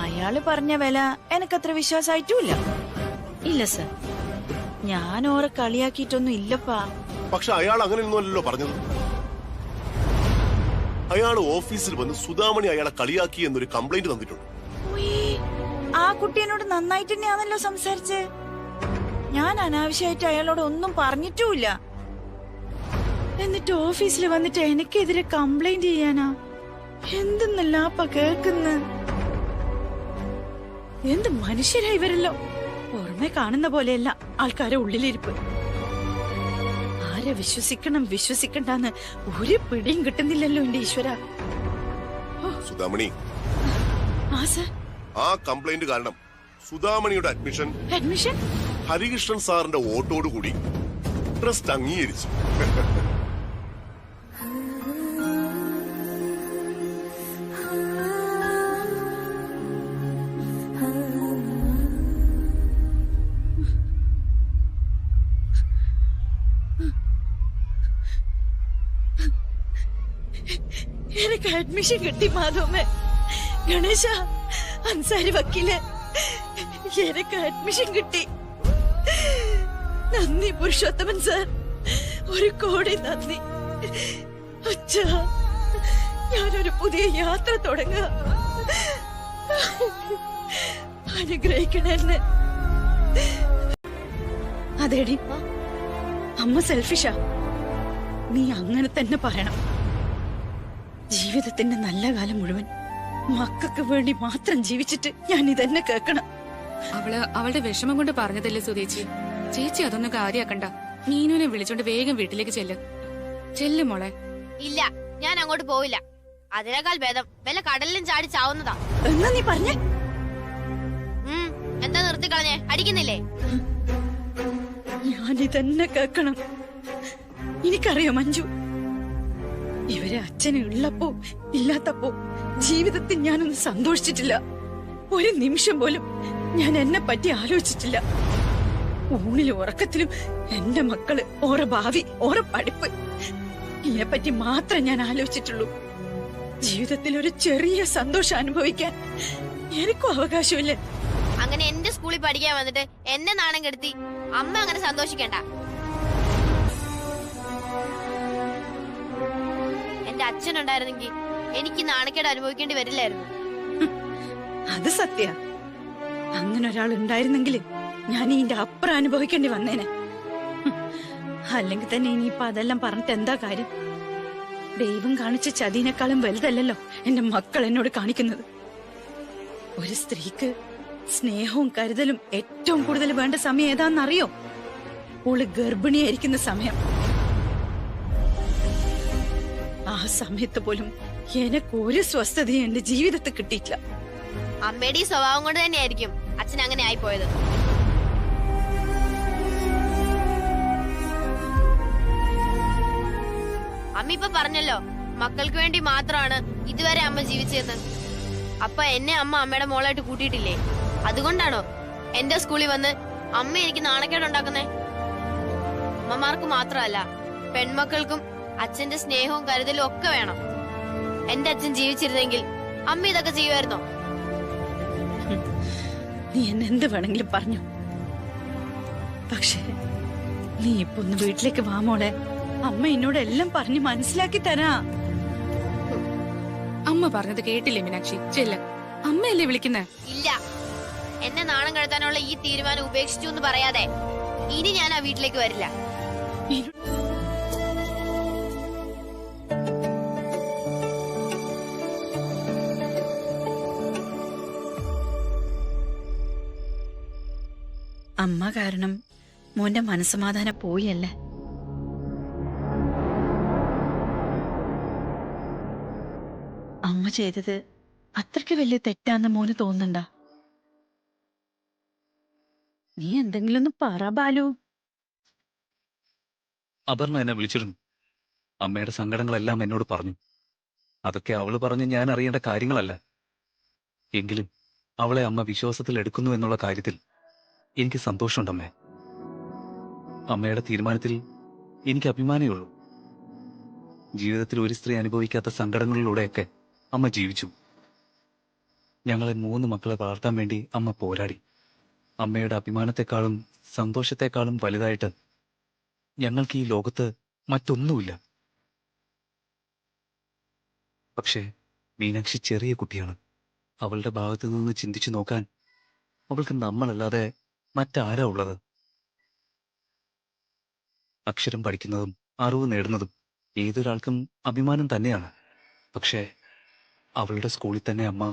A: അയാള് പറഞ്ഞ വില എനക്കത്ര വിശ്വാസമായിട്ടുമില്ല. ഇല്ല സർ, ഞാൻ ഓറെ കളിയാക്കിയിട്ടൊന്നും ഇല്ലപ്പാ.
J: പക്ഷെ അയാൾ അങ്ങനെയൊന്നുമല്ലോ പറഞ്ഞത്. അയാൾ ഓഫീസിൽ വന്ന് സുധാമണി അയാളെ കളിയാക്കി എന്നൊരു കംപ്ലൈന്റ് തന്നിട്ടുണ്ട്.
A: ഉയ്യ്, ആ കുട്ടി എന്നോട് നന്നായിട്ട് തന്നെയാണല്ലോ സംസാരിച്ചേ. ഞാൻ അനാവശ്യമായിട്ട് അയാളോട് ഒന്നും പറഞ്ഞിട്ടുമില്ല. എന്നിട്ട് ഓഫീസിൽ വന്നിട്ട് എനിക്കെതിരെ കംപ്ലൈന്റ് ചെയ്യാനാ? എന്തെന്നല്ല അപ്പ കേൾക്കുന്ന? എന്ത് മനുഷ്യരാ ഇവരല്ലോ. പുറമെ കാണുന്ന പോലെയല്ല ആൾക്കാരെ ഉള്ളിലിരിപ്പ്. ആരെ വിശ്വസിക്കണം വിശ്വസിക്കണ്ടെന്ന് ഒരു പിടിയും കിട്ടുന്നില്ലല്ലോ എന്റെ ഈശ്വര.
J: സുധാമണി,
A: ആ സർ,
J: ആ കംപ്ലൈന്റ് കാരണം സുധാമണിയുടെ
A: അഡ്മിഷൻ
J: ഹരികൃഷ്ണൻ സാറിന്റെ വോട്ടോടുകൂടി ട്രസ്റ്റ് അംഗീകരിച്ചു.
A: എനിക്ക് അഡ്മിഷൻ കിട്ടി മാധവമ്മേ. ഗണേശ, അൻസാരി വക്കീല്, എനിക്ക് അഡ്മിഷൻ കിട്ടി. നന്ദി പുരുഷോത്തമൻ സാർ, 1 കോടി നന്ദി. അച്ഛാ, ഞാനൊരു പുതിയ യാത്ര തുടങ്ങുക. അനുഗ്രഹിക്കണെന്നെ. അതേടി, അമ്മ സെൽഫിഷാ. നീ അങ്ങനെ തന്നെ പറയണം. ജീവിതത്തിന്റെ നല്ല കാലം മുഴുവൻ മക്കൾക്ക് വേണ്ടി മാത്രം ജീവിച്ചിട്ട് ഞാൻ ഇതന്നെ കേൾക്കണം.
E: അവളുടെ വിഷമം കൊണ്ട് പറഞ്ഞതല്ലേ സുധേച്ചി. ചേച്ചി അതൊന്നും കാര്യാക്കണ്ട. മീനുവിനെ വിളിച്ചോണ്ട് വേഗം വീട്ടിലേക്ക് ചെല്ല് മോളെ.
N: ഇല്ല, ഞാൻ അങ്ങോട്ട് പോവില്ല. അതിനേക്കാൾ ഭേദം വല്ല കടലിലും ചാടി ചാവുന്നതാ.
A: എന്നാ നീ പറഞ്ഞേ?
N: എന്താ നിർത്തിക്കളഞ്ഞേ? അടിക്കുന്നില്ലേ?
A: ഞാനിതന്നെ കേൾക്കണം. എനിക്കറിയോ മഞ്ജു, ഇവരെ അച്ഛന് ഉള്ളപ്പോ ഇല്ലാത്തപ്പോ ജീവിതത്തിൽ ഞാനൊന്നും സന്തോഷിച്ചിട്ടില്ല. ഒരു നിമിഷം പോലും ഞാൻ എന്നെ പറ്റി ആലോചിച്ചിട്ടില്ല. ഊണിലും ഉറക്കത്തിലും എന്റെ മക്കള്, ഓരോ ഭാവി, ഓരോ പഠിപ്പ്, ഇതിനെപ്പറ്റി മാത്രം ഞാൻ ആലോചിച്ചിട്ടുള്ളൂ. ജീവിതത്തിൽ ഒരു ചെറിയ സന്തോഷം അനുഭവിക്കാൻ എനിക്കും അവകാശമില്ല.
N: അങ്ങനെ എന്റെ സ്കൂളിൽ പഠിക്കാൻ വന്നിട്ട് എന്നെ നാണം കെടുത്തി അമ്മ അങ്ങനെ സന്തോഷിക്കണ്ട. എന്റെ അച്ഛനുണ്ടായിരുന്നെങ്കിൽ എനിക്ക് നാണക്കേട് അനുഭവിക്കേണ്ടി വരില്ലായിരുന്നു.
A: അത് സത്യ. അങ്ങനെ ഒരാൾ ഉണ്ടായിരുന്നെങ്കിൽ ഞാൻ ഇതിന്റെ അപ്പുറം അനുഭവിക്കേണ്ടി വന്നേനെ. അല്ലെങ്കിൽ തന്നെ ഇനിയിപ്പൊ അതെല്ലാം പറഞ്ഞിട്ട് എന്താ കാര്യം? ദൈവം കാണിച്ച ചതിനേക്കാളും വലുതല്ലല്ലോ എന്റെ മക്കൾ എന്നോട് കാണിക്കുന്നത്. ഒരു സ്ത്രീക്ക് സ്നേഹവും കരുതലും ഏറ്റവും കൂടുതൽ വേണ്ട സമയം ഏതാന്നറിയോ? ഓള് ഗർഭിണിയായിരിക്കുന്ന സമയം. ആ സമയത്ത് പോലും എനിക്ക് ഒരു സ്വസ്ഥതയും എന്റെ ജീവിതത്തിൽ കിട്ടിയിട്ടില്ല.
N: അമ്മയുടെ ഈ സ്വഭാവം കൊണ്ട് തന്നെയായിരിക്കും അച്ഛൻ അങ്ങനെ ആയിപ്പോയത്. അമ്മ ഇപ്പൊ പറഞ്ഞല്ലോ, മക്കൾക്ക് വേണ്ടി മാത്രമാണ് ഇതുവരെ അമ്മ ജീവിച്ചതെന്ന്. അപ്പൊ എന്നെ അമ്മ അമ്മയുടെ മോളായിട്ട് കൂട്ടിയിട്ടില്ലേ? അതുകൊണ്ടാണോ എന്റെ സ്കൂളിൽ വന്ന് അമ്മ എനിക്ക് നാണക്കേടുണ്ടാക്കുന്നേ? അമ്മമാർക്ക് മാത്രമല്ല, പെൺമക്കൾക്കും അച്ഛന്റെ സ്നേഹവും കരുതലും ഒക്കെ വേണം. എന്റെ അച്ഛൻ ജീവിച്ചിരുന്നെങ്കിൽ അമ്മ ഇതൊക്കെ ചെയ്യുമായിരുന്നോ?
A: നീ എന്നെ എന്ത് വേണമെങ്കിലും പറഞ്ഞു. പക്ഷേ നീ ഇപ്പൊ ഒന്ന് വീട്ടിലേക്ക് വാ മോളെ. അമ്മ എന്നോട് എല്ലാം പറഞ്ഞ് മനസ്സിലാക്കി തരാ.
E: അമ്മ പറഞ്ഞത് കേട്ടില്ലേ മീനാക്ഷി? ചെല്ല, അമ്മയല്ലേ വിളിക്കുന്നേ?
N: ഇല്ല, എന്നെ നാണം കെടുത്താനുള്ള ഈ തീരുമാനം ഉപേക്ഷിച്ചു എന്ന് പറയാതെ ഇനി ഞാൻ ആ വീട്ടിലേക്ക് വരില്ല.
A: അമ്മ കാരണം മോന്റെ മനസ്സമാധാനം പോയല്ലേ? അമ്മ ചെയ്തത് അത്രയ്ക്ക് വലിയ തെറ്റാന്ന് മോന് തോന്നുന്നുണ്ടാ? നീ എന്തെങ്കിലും ഒന്ന് പറ ബാലു.
G: അപർണ എന്നെ വിളിച്ചിരുന്നു. അമ്മയുടെ സങ്കടങ്ങളെല്ലാം എന്നോട് പറഞ്ഞു. അതൊക്കെ അവള് പറഞ്ഞ് ഞാൻ അറിയേണ്ട കാര്യങ്ങളല്ല. എങ്കിലും അവളെ അമ്മ വിശ്വാസത്തിൽ എടുക്കുന്നു എന്നുള്ള കാര്യത്തിൽ എനിക്ക് സന്തോഷമുണ്ടമ്മേ. അമ്മയുടെ തീരുമാനത്തിൽ എനിക്ക് അഭിമാനമേ ഉള്ളൂ. ജീവിതത്തിൽ ഒരു സ്ത്രീ അനുഭവിക്കാത്ത സങ്കടങ്ങളിലൂടെയൊക്കെ അമ്മ ജീവിച്ചു. ഞങ്ങളെ 3 മക്കളെ വളർത്താൻ വേണ്ടി അമ്മ പോരാടി. അമ്മയുടെ അഭിമാനത്തെക്കാളും സന്തോഷത്തെക്കാളും വലുതായിട്ട് ഞങ്ങൾക്ക് ഈ ലോകത്ത് മറ്റൊന്നുമില്ല. പക്ഷേ മീനാക്ഷി ചെറിയ കുട്ടിയാണ്. അവളുടെ ഭാഗത്തു നിന്ന് ചിന്തിച്ചു നോക്കാൻ അവൾക്ക് നമ്മളല്ലാതെ മറ്റാരാ ഉള്ളത്? അക്ഷരം പഠിക്കുന്നതും അറിവ് നേടുന്നതും ഏതൊരാൾക്കും അഭിമാനം തന്നെയാണ്. പക്ഷേ അവളുടെ സ്കൂളിൽ തന്നെ അമ്മ,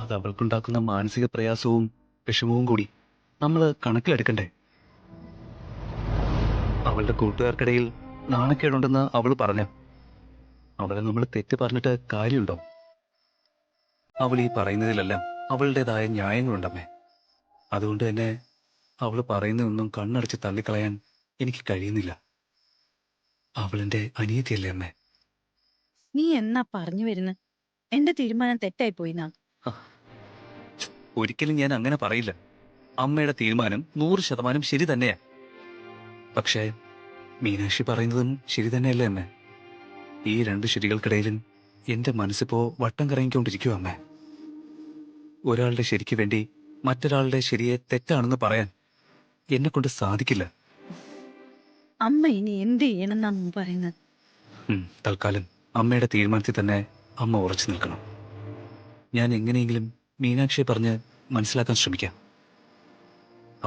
G: അത് അവൾക്കുണ്ടാക്കുന്ന മാനസിക പ്രയാസവും വിഷമവും കൂടി നമ്മൾ കണക്കിലെടുക്കണ്ടേ? അവളുടെ കൂട്ടുകാർക്കിടയിൽ നാണക്കേടുണ്ടെന്ന് അവൾ പറഞ്ഞു. അവളെ നമ്മൾ തെറ്റ് പറഞ്ഞിട്ട് കാര്യമുണ്ടോ? അവൾ ഈ പറയുന്നതിലെല്ലാം അവളുടേതായ ന്യായങ്ങളുണ്ടമ്മേ. അതുകൊണ്ട് തന്നെ അവൾ പറയുന്നതൊന്നും കണ്ണടച്ച് തള്ളിക്കളയാൻ എനിക്ക് കഴിയുന്നില്ല. അവളെന്റെ അനിയത്തിയല്ലേ അമ്മേ.
A: നീ എന്നാ പറഞ്ഞു വരുന്നത്? എന്റെ തീരുമാനം തെറ്റായി പോയിന്നാ?
G: ഒരിക്കലും ഞാൻ അങ്ങനെ പറയില്ല. അമ്മയുടെ തീരുമാനം 100% ശരി തന്നെയാ. പക്ഷേ മീനാക്ഷി പറയുന്നതും ശരി തന്നെയല്ലേ അമ്മേ? ഈ രണ്ട് ശരികൾക്കിടയിലും എന്റെ മനസ്സിപ്പോ വട്ടം കറങ്ങിക്കൊണ്ടിരിക്കുവോ അമ്മേ? ഒരാളുടെ ശരിക്ക് വേണ്ടി മറ്റൊരാളുടെ ശരിയെ തെറ്റാണെന്ന് പറയാൻ എന്നെ കൊണ്ട് സാധിക്കില്ല.
A: അമ്മ ഇനി എന്ത് ചെയ്യണമെന്നാ പറയുന്നത്?
G: തൽക്കാലം അമ്മയുടെ തീരുമാനത്തിൽ തന്നെ അമ്മ ഉറച്ചു നിൽക്കണം. ഞാൻ എങ്ങനെയെങ്കിലും മീനാക്ഷിയെ പറഞ്ഞ് മനസ്സിലാക്കാൻ ശ്രമിക്കാം.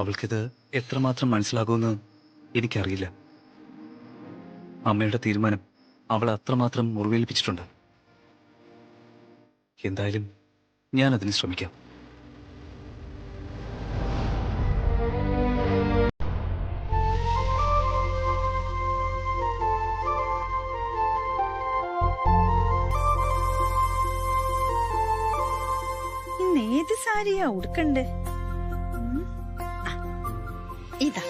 G: അവൾക്കിത് എത്രമാത്രം മനസ്സിലാകുമെന്ന് എനിക്കറിയില്ല. അമ്മയുടെ തീരുമാനം അവളെ അത്രമാത്രം മുറിവേൽപ്പിച്ചിട്ടുണ്ട്. എന്തായാലും ഞാനതിന് ശ്രമിക്കാം.
A: ഇന്ന് ഏത് സാരിയാ ഉടുക്കണ്ടേ? ഇതാ.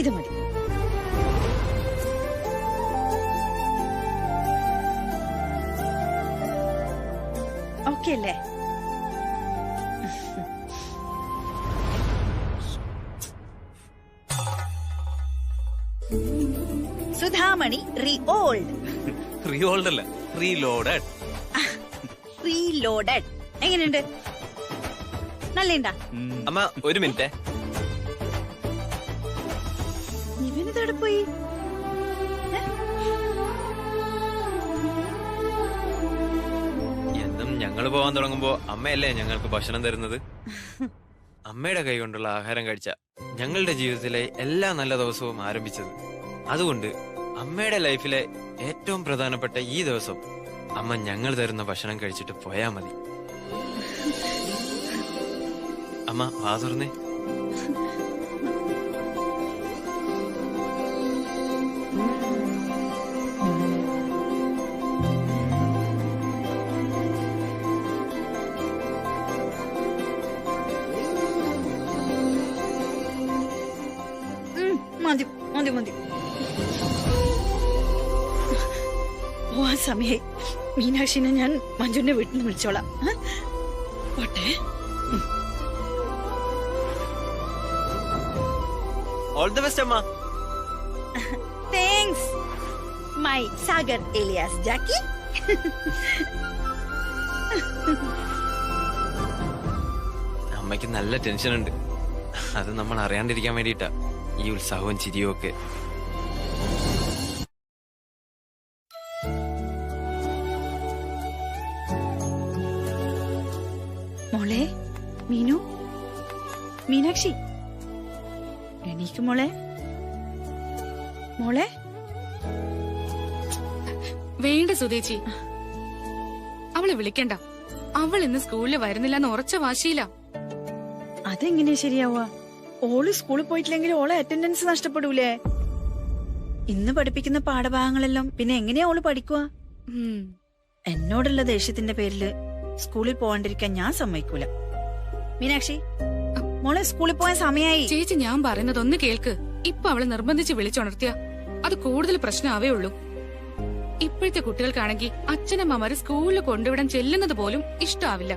A: ഇത് മതി. ഓക്കെ അല്ലേ? സുധാമണി റീഓൾഡ്.
G: റീഓൾഡ് അല്ല, റീലോഡഡ്.
A: റീലോഡഡ് എങ്ങനെയുണ്ട്? നല്ലേണ്ടാ?
F: അമ്മ ഒരു മിനിറ്റ്.
A: ഇവനെവിടെ പോയി?
F: എന്നും ഞങ്ങൾ പോകാൻ തുടങ്ങുമ്പോ അമ്മയല്ലേ ഞങ്ങൾക്ക് ഭക്ഷണം തരുന്നത്? അമ്മയുടെ കൈ കൊണ്ടുള്ള ആഹാരം കഴിച്ച ഞങ്ങളുടെ ജീവിതത്തിലെ എല്ലാ നല്ല ദിവസവും ആരംഭിച്ചത്. അതുകൊണ്ട് അമ്മയുടെ ലൈഫിലെ ഏറ്റവും പ്രധാനപ്പെട്ട ഈ ദിവസം അമ്മ ഞങ്ങൾ തരുന്ന ഭക്ഷണം കഴിച്ചിട്ട് പോയാ മതി. അമ്മ വാ തുറന്നേ.
A: മതി മതി മതി. പോവാൻ സമയായി. മീനാക്ഷിനെ ഞാൻ മഞ്ജുവിന്റെ വീട്ടിൽ നിന്ന് വിളിച്ചോളാം. പോട്ടെ.
F: ഓൾ ദി ബെസ്റ്റ് അമ്മ.
A: താങ്ക്സ് മൈ സാഗർ എലിയാസ് ജാക്കി.
F: അമ്മയ്ക്ക് നല്ല ടെൻഷൻ ഉണ്ട്. അത് നമ്മൾ അറിയാണ്ടിരിക്കാൻ വേണ്ടിയിട്ടാ ഈ ഉത്സാഹവും ചിരിയും ഒക്കെ.
A: മോളെ മീനു, മീനാക്ഷി എണീക്ക് മോളെ. മോളെ
E: വേണ്ട സുധേച്ചി, അവളെ വിളിക്കണ്ട. അവൾ ഇന്ന് സ്കൂളിൽ വരുന്നില്ലെന്ന് ഉറച്ച വാശിയില്ല.
A: അതെങ്ങനെയാ ശരിയാവുക? ഓള് സ്കൂളിൽ പോയിട്ടില്ലെങ്കിൽ ഓളെ അറ്റൻഡൻസ് നഷ്ടപ്പെടൂലേ? ഇന്ന് പഠിപ്പിക്കുന്ന പാഠഭാഗങ്ങളെല്ലാം പിന്നെ എങ്ങനെയാ ഓള് പഠിക്കുക? എന്നോടുള്ള ദേഷ്യത്തിന്റെ പേരില് സ്കൂളിൽ പോകാണ്ടിരിക്കാൻ ഞാൻ സമ്മതിക്കൂല. മീനാക്ഷി മോളെ സ്കൂളിൽ പോകാൻ സമയമായി.
E: ചേച്ചി ഞാൻ പറയുന്നത് ഒന്ന് കേൾക്ക്. ഇപ്പൊ അവളെ നിർബന്ധിച്ച് വിളിച്ചുണർത്തിയ അത് കൂടുതൽ പ്രശ്നമാവേ ഉള്ളൂ. ഇപ്പോഴത്തെ കുട്ടികൾക്കാണെങ്കിൽ അച്ഛനമ്മമാര് സ്കൂളിൽ കൊണ്ടുവിടാൻ ചെല്ലുന്നത് പോലും ഇഷ്ടാവില്ല.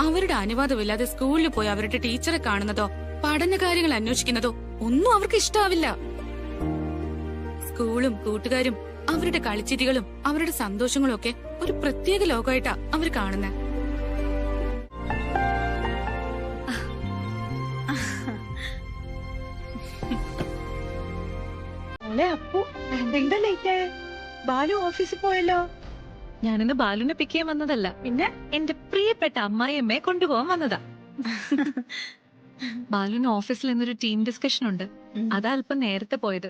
E: അവരുടെ അനുവാദമില്ലാതെ സ്കൂളിൽ പോയി അവരുടെ ടീച്ചറെ കാണുന്നതോ പഠനകാര്യങ്ങൾ അന്വേഷിക്കുന്നതോ ഒന്നും അവർക്ക് ഇഷ്ടാവില്ല. സ്കൂളും കൂട്ടുകാരും അവരുടെ കളിച്ചിരികളും അവരുടെ സന്തോഷങ്ങളും ഒക്കെ ഒരു പ്രത്യേക ലോകമായിട്ടാ അവർ കാണുന്നത്.
A: മോളെ അപ്പു എന്താ ലേറ്റ്? ബാലു ഓഫീസിൽ പോയല്ലോ.
O: ഞാനിന്ന് ബാലുവിനെ പിക്ക് ചെയ്യാൻ വന്നതല്ല, പിന്നെ എന്റെ പ്രിയപ്പെട്ട അമ്മായിയമ്മയെ കൊണ്ടുപോകാൻ വന്നതാ. ബാലുവിന് ഓഫീസിൽ ഇന്നൊരു ടീം ഡിസ്കഷൻ ഉണ്ട്. അതാ അല്പം നേരത്തെ പോയത്.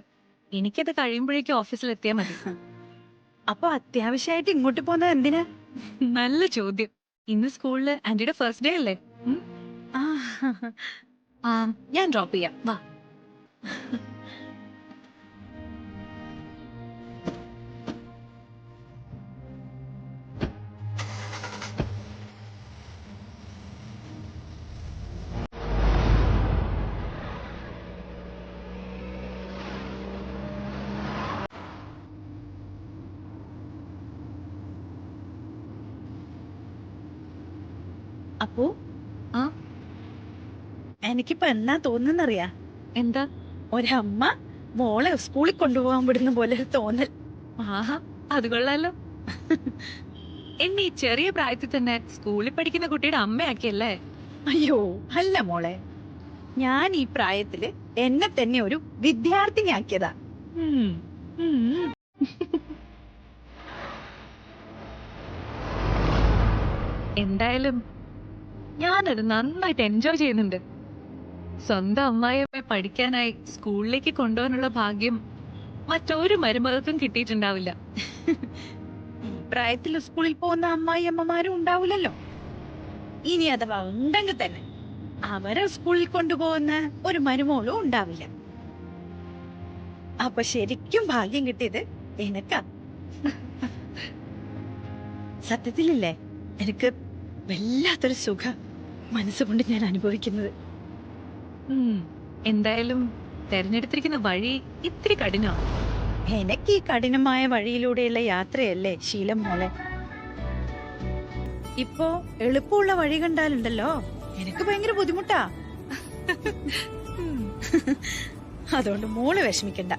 O: എനിക്കത് കഴിയുമ്പോഴേക്കും ഓഫീസിൽ എത്തിയാൽ മതി.
A: അപ്പൊ അത്യാവശ്യമായിട്ട് ഇങ്ങോട്ട് പോകുന്നത് എന്തിനാ?
O: നല്ല ചോദ്യം. ഇന്ന് സ്കൂളില് ആന്റിയുടെ ഫസ്റ്റ് ഡേ അല്ലേ? ഞാൻ ഡ്രോപ്പ് ചെയ്യാം, വാ.
A: അപ്പോ എനിക്കിപ്പോ എന്നാ തോന്നുന്നറിയാ?
O: എന്താ?
A: ഒരമ്മ മോളെ സ്കൂളിൽ കൊണ്ടുപോകാൻ വിടുന്ന പോലെ ഒരു തോന്നൽ.
O: ആഹാ, അത് കൊള്ളാലോ. എന്നെ ഈ ചെറിയ പ്രായത്തിൽ തന്നെ സ്കൂളിൽ പഠിക്കുന്ന കുട്ടിയുടെ അമ്മയാക്കിയല്ലേ?
A: അയ്യോ അല്ല മോളെ, ഞാൻ ഈ പ്രായത്തില് എന്നെ തന്നെ ഒരു വിദ്യാർത്ഥിനിയാക്കിയതാ.
O: എന്തായാലും ഞാനത് നന്നായിട്ട് എൻജോയ് ചെയ്യുന്നുണ്ട്. സ്വന്തം അമ്മായിയമ്മയെ പഠിക്കാനായി സ്കൂളിലേക്ക് കൊണ്ടുപോകാനുള്ള ഭാഗ്യം മറ്റൊരു മരുമകൾക്കും കിട്ടിയിട്ടുണ്ടാവില്ല.
A: ഈ പ്രായത്തിൽ സ്കൂളിൽ പോകുന്ന അമ്മായി അമ്മമാരും ഉണ്ടാവില്ലല്ലോ. ഇനി അഥവാ ഉണ്ടെങ്കിൽ തന്നെ അവരെ സ്കൂളിൽ കൊണ്ടുപോകുന്ന ഒരു മരുമോളും ഉണ്ടാവില്ല. അപ്പൊ ശരിക്കും ഭാഗ്യം കിട്ടിയത് എനക്കാ. സത്യത്തിലില്ലേ, എനിക്ക് വല്ലാത്തൊരു സുഖം മനസ്സുകൊണ്ട് ഞാൻ അനുഭവിക്കുന്നത്.
O: എന്തായാലും തെരഞ്ഞെടുത്തിരിക്കുന്ന വഴി ഇത്തിരി കഠിനമാണ്.
A: എനിക്ക് ഈ കഠിനമായ വഴിയിലൂടെയുള്ള യാത്രയല്ലേ ശീലം മോളെ. ഇപ്പോ എളുപ്പമുള്ള വഴി കണ്ടാലുണ്ടല്ലോ എനിക്ക് ഭയങ്കര ബുദ്ധിമുട്ടാ. അതുകൊണ്ട് മോള് വിഷമിക്കണ്ട,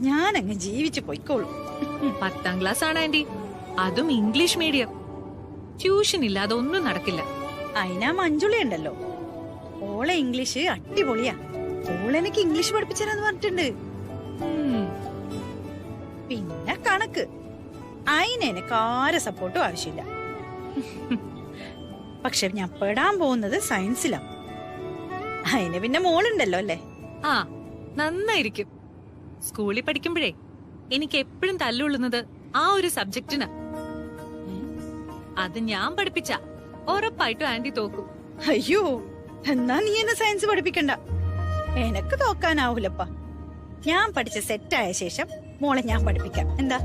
A: ഞാൻ അങ്ങ് ജീവിച്ചു പോയിക്കോളൂ.
O: 10ാം ക്ലാസ് ആണ് ആന്റി, അതും ഇംഗ്ലീഷ് മീഡിയം. ട്യൂഷൻ ഇല്ലാതെ ഒന്നും നടക്കില്ല.
A: അതിനാ മഞ്ജുളി ഉണ്ടല്ലോ, ഓളെ ഇംഗ്ലീഷ് അടിപൊളിയാ. ഓളെനിക്ക് ഇംഗ്ലീഷ് പഠിപ്പിച്ചെന്ന് പറഞ്ഞിട്ടുണ്ട്. പിന്നെ കണക്ക്, അതിനെനിക്ക് ആരെ സപ്പോർട്ടും ആവശ്യമില്ല. പക്ഷെ ഞാൻ പെടാൻ പോകുന്നത് സയൻസിലാ. അതിന് പിന്നെ മോളുണ്ടല്ലോ അല്ലേ?
O: ആ, നന്നായിരിക്കും. സ്കൂളിൽ പഠിക്കുമ്പോഴേ എനിക്ക് എപ്പോഴും തല്ലുള്ളുന്നത് ആ ഒരു സബ്ജക്റ്റിനാ. അത് ഞാൻ പഠിപ്പിച്ച ഉറപ്പായിട്ടും ആന്റി തോക്കും.
A: അയ്യോ, എന്നാ നീ എന്നെ സയൻസ് പഠിപ്പിക്കണ്ട, എനക്ക് തോക്കാനാവൂലപ്പാ. ഞാൻ പഠിച്ച സെറ്റായ ശേഷം മോളെ ഞാൻ പഠിപ്പിക്കാം, എന്താ?